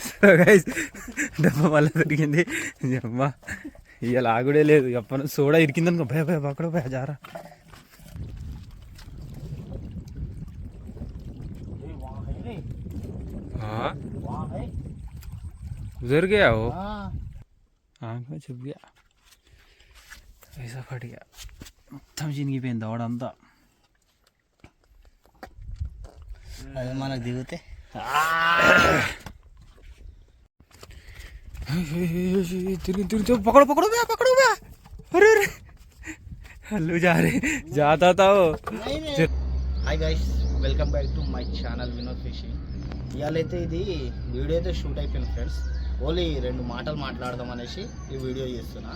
So guys డబ్బా మళ్ళీ దొరికింది. అమ్మ ఇవాళ ఆగుడే లేదు. అప్ప సోడా ఇరికిందనుకో భయ భయ అక్కడ భయ జారా. उधर गया वो आँख में छुप गया. ऐसा फट गया. మొత్తం చినిగిపోయింది దవడంతా. అది మనకు దిగితే తిరిగి పकड़ो पकड़ो भैया पकड़ो भैया. अरे अरे हल्लू जा रहे जाता था वो. Hi guys, welcome back to my channel Vinod fishing. ఇవాళైతే ఇది వీడియో అయితే షూట్ అయిపోయింది ఫ్రెండ్స్. ఓన్లీ 2 మాటలు మాట్లాడదాం అనేసి ఈ వీడియో చేస్తున్నా.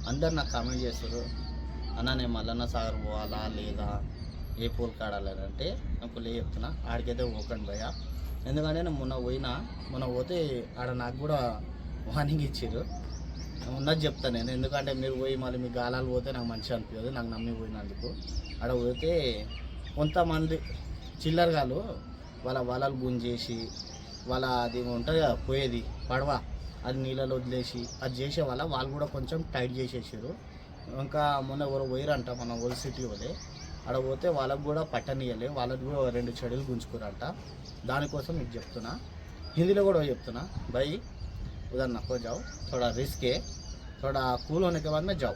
అందరు నాకు కామెంట్ చేస్తారు, అన్న నేను మల్లన్న సాగర్ పోవాలా లేదా ఏ పూల్ కాడాలంటే నాకు చెప్తున్నా ఆడికైతే పోకండి భయ. ఎందుకంటే నేను మొన్న పోతే ఆడ నాకు కూడా వార్నింగ్ ఇచ్చారు. ఉన్నది చెప్తాను నేను, ఎందుకంటే మీరు పోయి మళ్ళీ మీ గాలాలు పోతే నాకు మంచిగా అనిపించదు. నాకు నమ్మి పోయినందుకు ఆడ పోతే కొంతమంది చిల్లరగాలు వాళ్ళ వలలు గుంజేసి వాళ్ళ అది ఉంటుంది కదా పోయేది పడవ, అది నీళ్ళలో వదిలేసి అది చేసే వాళ్ళు కూడా కొంచెం టైట్ చేసేసారు. ఇంకా మొన్న ఎవరు పోయారంట మన ఓల్డ్ సిటీ పోతే, ఆడ పోతే వాళ్ళకు కూడా పట్టనీయలే, వాళ్ళకు కూడా 2 చెడులు గుంజుకురంట. దానికోసం మీకు చెప్తున్నా, హిందీలో కూడా చెప్తున్నా, भाई उधर नको जाओ, थोड़ा रिस्क है, थोड़ा कूल होने के बाद में जाओ,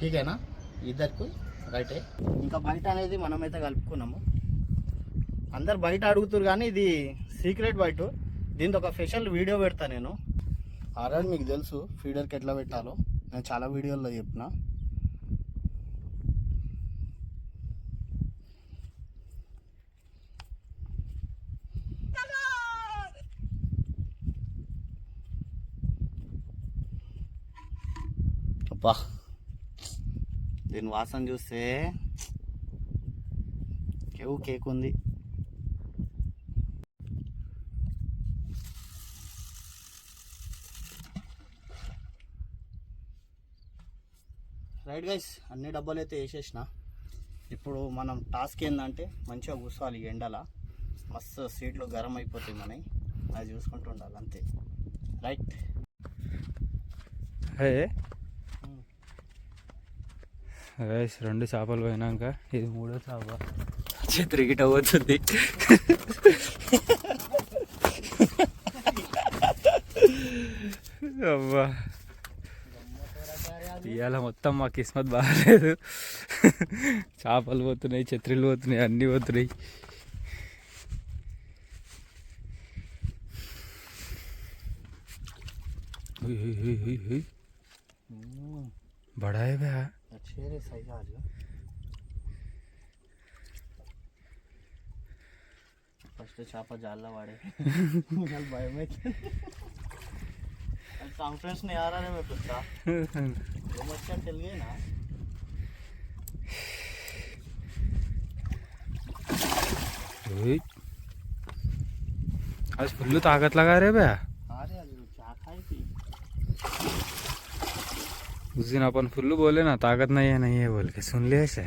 ठीक है ना. ఇద్దరికి రైటే. ఇంకా బయట అనేది మనమైతే కలుపుకున్నాము. అందరు బయట అడుగుతారు కానీ ఇది సీక్రెట్ బయట. దీంతో ఒక స్పెషల్ వీడియో పెడతా నేను. ఆల్రెడీ మీకు తెలుసు ఫీడర్కి ఎట్లా పెట్టాలో, నేను చాలా వీడియోల్లో చెప్పిన. అబ్బా దీని వాసన చూస్తే కేక్ ఉంది. రైట్ గైస్, అన్ని డబ్బాలు అయితే వేసేసిన. ఇప్పుడు మనం టాస్క్ ఏంటంటే మంచిగా కూర్చోవాలి ఎండల. మస్తు సీట్లు గరం అయిపోతాయి మనవి, అది చూసుకుంటూ ఉండాలి అంతే. రైట్. గైస్ 2 చేపలు పోయినాక ఇది 3వ చేప. చిత్రిగిట పోతుంది. అబ్బా ఇవాళ మొత్తం మా కిస్మత్ బాగాలేదు. చేపలు పోతున్నాయి, ఛత్రీలు పోతున్నాయి, అన్నీ పోతున్నాయి. बड़ा है भैया, अच्छे रे सही आ रही है. फर्स्ट चापा जाला वाड़े चल भाई में कॉन्फ्रेंस नहीं आ रहा है. मैं कुत्ता वो मच्छर चल गए ना. आज फुल्लू ताकत लगा रहे भैया. अरे क्या खाई थी उस दिन अपन फुल्लू बोले ना ताकत नहीं है बोल के, सुन लिया से.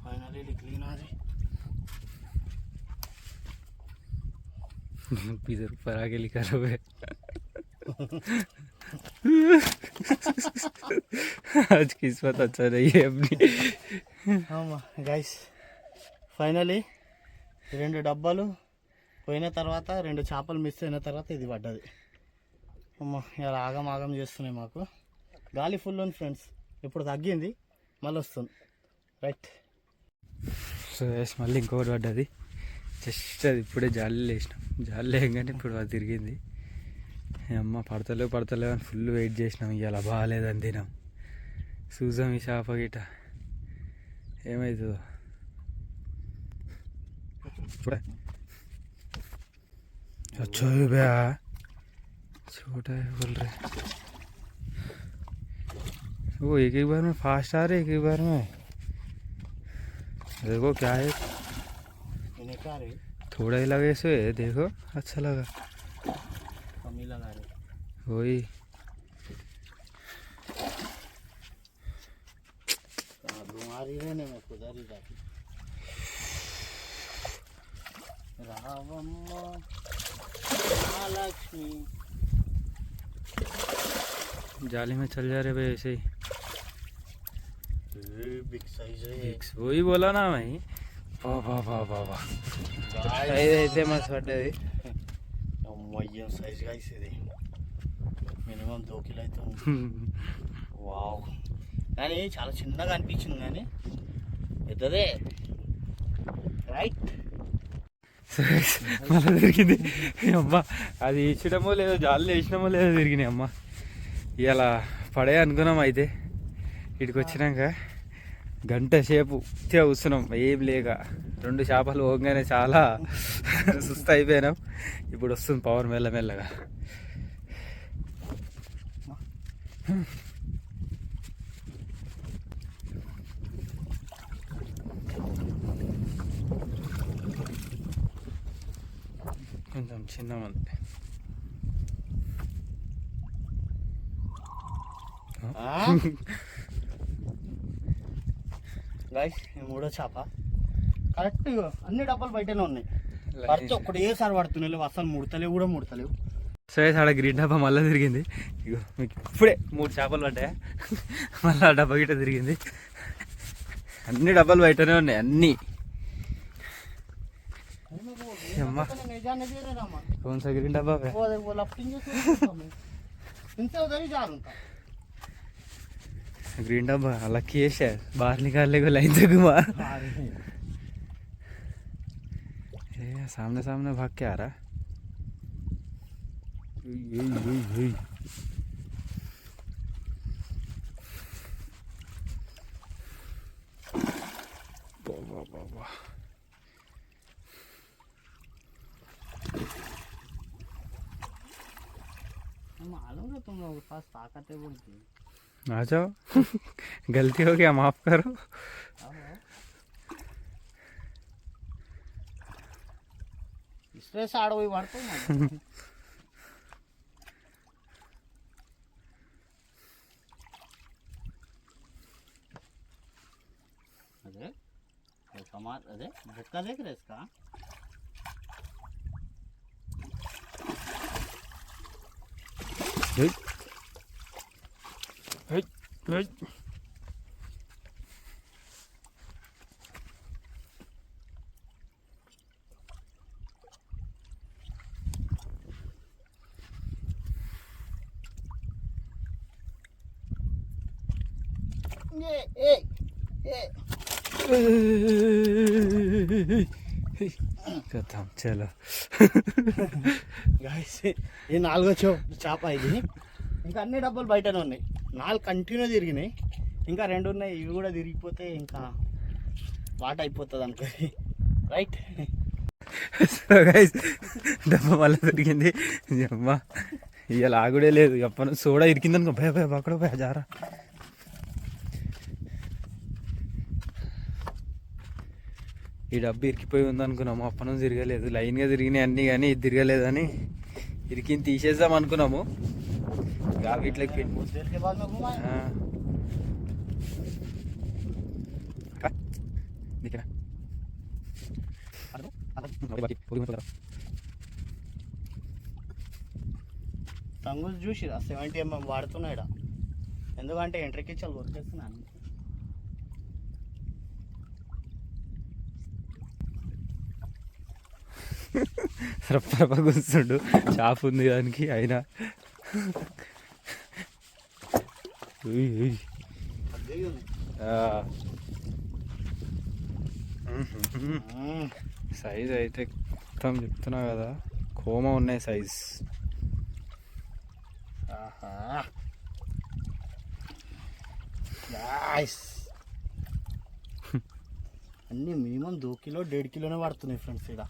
फाइनली क्लीन आ रही. इधर ऊपर आके लिखा रहे. आज किस्मत अच्छा नहीं है अपनी. గైస్ ఫైనలీ 2 డబ్బాలు పోయిన తర్వాత 2 చేపలు మిస్ అయిన తర్వాత ఇది పడ్డది. అమ్మ ఇలా ఆగం చేస్తున్నాయి మాకు. గాలి ఫుల్ ఉంది ఫ్రెండ్స్, ఇప్పుడు తగ్గింది మళ్ళీ వస్తుంది. రైట్. సో మళ్ళీ ఇంకొకటి పడ్డది. జస్ట్ అది ఇప్పుడే జాలి వేసినాం. జాలి వేయగానే ఇప్పుడు అది తిరిగింది. అమ్మ పడతలేవు అని ఫుల్ వెయిట్ చేసినాం. ఇవాళ బాగాలేదని తినాం. చూసాం ఈ చేప గిట ఏమవుతుందో. अच्छा है भैया, छोटा है बोल रहे. वो एक बार में फास्ट आ रहे, एक बार में देखो क्या है, इन्हें क्या रे थोड़ा ही लगे से देखो, अच्छा लगा कमी लगा रे वही। बीमारी रहने में खुदा ही जाती रावम्मा महालक्ष्मी जाली में चल जा रहे भाई ऐसे ही। बिग साइज है वही बोला ना भाई, वाह वाह वाह वाह वाह, అయితే మస్తు పడ్డది. అమ్మయ్య సైజ్ గైస్ ఇది మినిమం 2 కిలో అయితే ఉంది. వావ్ కానీ చాలా చిన్నగా అనిపించింది కానీ పెద్దదే రైట్. మళ్ళీ తిరిగింది అమ్మ, అది ఇచ్చడమో లేదో జాలి వేసినామో లేదో తిరిగినాయి అమ్మ. ఇలా పడే అనుకున్నాం, అయితే ఇక్కడికి వచ్చినాక గంట సేపు కూర్చున్నాం ఏం లేక. 2 చేపలు పోగానే చాలా సుస్థ అయిపోయినాం. ఇప్పుడు వస్తుంది పవర్ మెల్లమెల్లగా. కొంచెం చిన్న ఉంది. గైస్ ఈ మూడో చేప కరెక్ట్ అన్ని డబ్బాలు బయటనే ఉన్నాయి. పడితే ఒక్కటి ఏసారి పడుతున్నాయి, అసలు ముడతలేవు కూడా ముడతలేవు. సరే ఆడ గ్రీన్ డబ్బా మళ్ళీ తిరిగింది. ఇగో మీకు ఇప్పుడే 3 చేపలు పడ్డాయా, మళ్ళీ ఆ డబ్బా గిట్ట తిరిగింది. అన్ని డబ్బాలు బయటనే ఉన్నాయి అన్నీ. अम्मा कौन सा ग्रीन डब्बा है? वो लफ्टिंग इनसे उधर ही जा रहा था. ग्रीन डब्बा अलग ही है, बाहर निकालने को लाइन से घुमा. सामने सामने भाग के आ रहा. मालूम है तुम लोगों के पास ताकत है बोलती. आ जाओ, गलती हो गया माफ करो. स्ट्रेस आड़ वही वाड़तो ना. अरे कमाल, अरे झटका देख रहे इसका. Hey. Hey. Hey. खत्म चलो. గాయ్స్ ఈ 4వ చేప ఇది. ఇంకా అన్ని డబ్బాలు బయటనే ఉన్నాయి. 4 కంటిన్యూ తిరిగినాయి, ఇంకా 2 ఉన్నాయి. ఇవి కూడా తిరిగిపోతే ఇంకా వాట అయిపోతుంది అనుకో. రైట్. సో గైస్ డబ్బా మళ్ళీ తిరిగింది. అమ్మ ఇవాళ ఆగుడే లేదు. అప్పను సోడా ఇరికింది అనుకో, భయ భయ అక్కడ భయ జారా. ఈ డబ్బు ఇరికిపోయి ఉందనుకున్నాము. అప్పను తిరగలేదు, లైన్గా తిరిగినాయి అన్నీ, కానీ ఇది తిరగలేదని ఇరికిని తీసేద్దాం అనుకున్నాము. వీటికి తంగులు చూసి 70 mm వాడుతున్నాడు. ఎందుకంటే ఎంట్రీకి చాలా వర్కేస్తున్నాను. రప్ప కూర్చుండు, చాప ఉంది దానికి అయినా. సైజ్ అయితే మొత్తం చెప్తున్నా కదా, కోమ ఉన్నాయి సైజ్. అన్నీ మినిమం 2 కిలో 1.5 కిలోనే పడుతున్నాయి ఫ్రెండ్స్. ఇక్కడ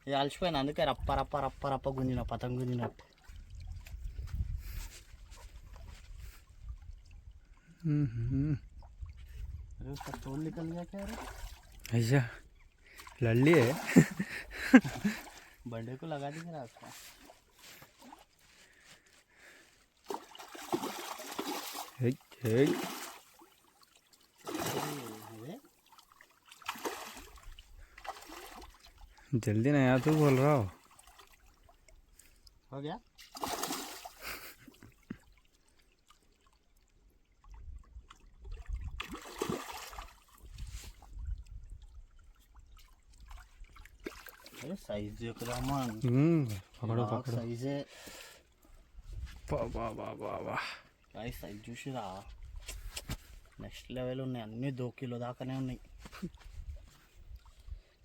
ఇది అలసిపోయిన, అందుకే రప్ప రప్ప రప్ప రప్ప గుంజిన పతంగ గుంజినట్టు. अरे उसका तोड़ निकल गया क्या? అయ్యా लल्ली है बंडे को लगा देंगे रात को। जल्दी नहीं आ, तू बोल रहा हो गया। साइज देखो मन पकड़ो पकड़ो साइज है बाबा बाबा बाबा गाइस साइज చూసిరా నెక్స్ట్ లెవెల్ ఉన్నాయి అన్ని 2 కిలో దాకానే ఉన్నాయి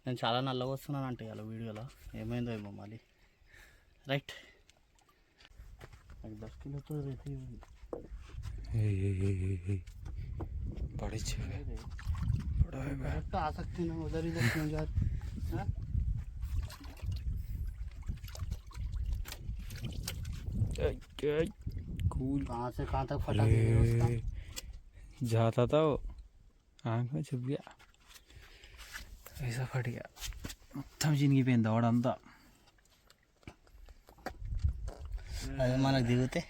నేను చాలా నల్లగా వస్తున్నాను అంటే ఇలా వీడియోలో ఏమైందో ఏమో మళ్ళీ రైట్ నాకు 10 కిలో తో रहती है बड़ी चीज है बड़ा है तो आ सकती ना उधर इधर क्यों जा हां कूल कहाँ से कहाँ तक फटा गया उसका जाता था वो आँख में छुप गया ऐसा फट गया మొత్తం చినిగిపోయింది దవడంతా అది మనకు దిగితే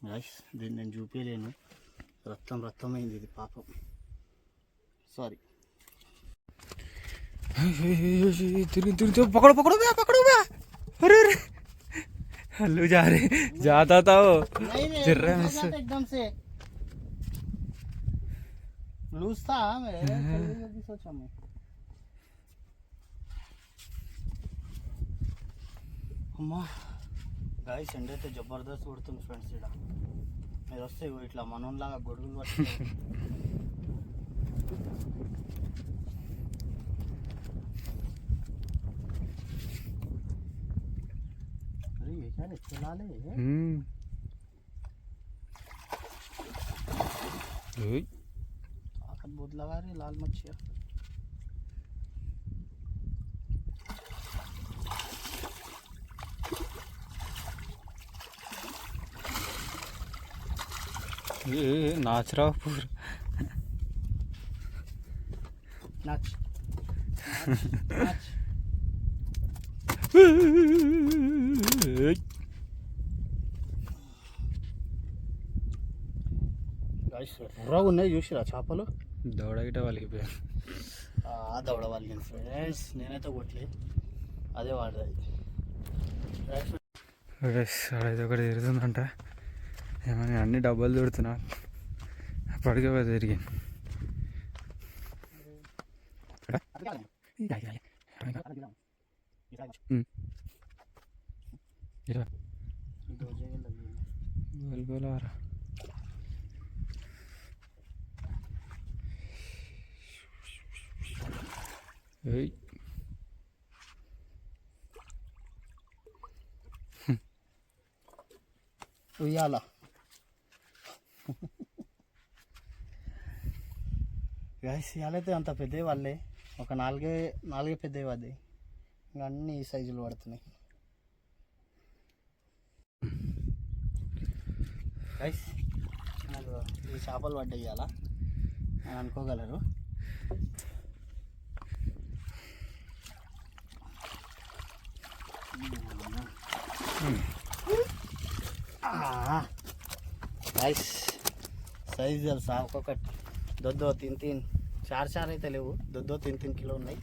గైస్ దీన్ని నేను చూపించలేను రక్తం రక్తమైంది ఇది పాపం సారీ पकड़ो पकड़ो भैया पकड़ो भैया अरे अरे हल्लू जा रहे जाता था वो फिर रहा है एकदम से लूज था मैं जल्दी सोचा मैं అమ్మా గాయస్ ఎండ అయితే జబర్దస్త్ కొడుతుంది ఫ్రెండ్స్ ఇక్కడ మీరు వస్తే ఇట్లా మనోన్లాగా గొడుగులు పట్టుకుంటారు अरे चला ले ताकत बहुत लगा रही लाल मच्छिया ये नाच रहा पूरा नाच नाच ఎర్రగా ఉన్నాయి చూసిరా చేపలు దౌడగిట వాళ్ళకి దౌడ వాళ్ళకి ఫ్రెండ్స్ నేనైతే కొట్టలే అదే వాడది అడైతే ఒకటి తిరుగుతుందంట ఏమని అన్ని డబ్బాలు దొరుకుతున్నా అప్పటికే తిరిగి बोल आ रहा ఉయ్యాల గైస్ ఇవాళైతే అంత పెద్ద వాళ్ళే ఒక నాలుగే పెద్ద పడ్డాయి ఇంకా అన్ని ఈ సైజులు పడుతున్నాయి గైస్ నాకు ఈ చేపలు పడ్డాయి ఇవాళ అని అనుకోగలరు గైస్ సైజ్ తెలుసా ఒక్కొక్కటి దొద్దో తిన్ 4 అయితే లేవు దొద్దో తిన్ కిలో ఉన్నాయి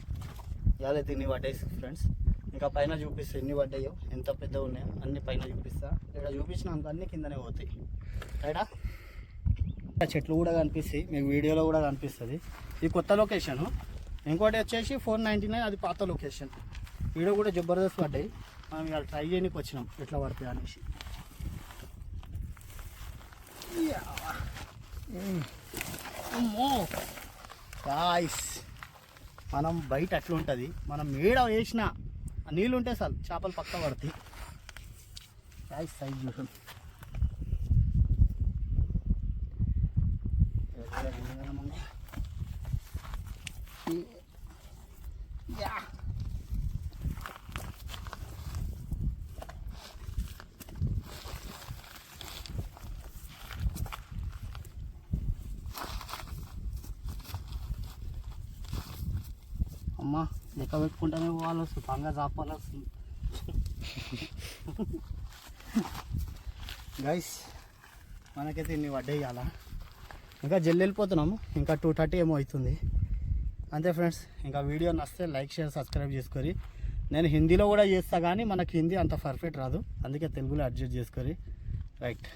ఇవాళ తిని పడ్డాయి ఫ్రెండ్స్ ఇంకా పైన చూపిస్తా ఎన్ని పడ్డాయో ఎంత పెద్ద ఉన్నాయో అన్ని పైన చూపిస్తా ఇక్కడ చూపించినాక అన్ని కిందనే పోతాయి రైటా చెట్లు కూడా కనిపిస్తాయి మీకు వీడియోలో కూడా కనిపిస్తుంది ఈ కొత్త లొకేషన్ ఇంకోటి వచ్చేసి 499 అది పాత లొకేషన్ వీడియో కూడా జబర్దస్త్ పడ్డాయి మనం ఇవాళ ట్రై చేయడానికి వచ్చినాం ఎట్లా పడతాయి అనేసి అమ్మో గాయ్స్ మనం బయట అట్లా ఉంటుంది మనం మేడ వేసిన నీళ్ళు ఉంటే చాలు చేపలు పక్క పడతాయి గాయ్స్ సైజ్ చూడండి అమ్మ లెక్క పెట్టుకుంటూనే పోవాలి వస్తుంది పంగా చాపాలి వస్తుంది గైస్ మనకైతే ఇన్ని వడ్డేయాలా ఇంకా జల్లి వెళ్ళిపోతున్నాము ఇంకా 2:30 ఏమో అవుతుంది అంతే ఫ్రెండ్స్ ఇంకా వీడియో నచ్చితే లైక్ షేర్ సబ్స్క్రైబ్ చేసుకొని నేను హిందీలో కూడా చేస్తా కానీ మనకి హిందీ అంత పర్ఫెక్ట్ రాదు అందుకే తెలుగులో అడ్జస్ట్ చేసుకొని రైట్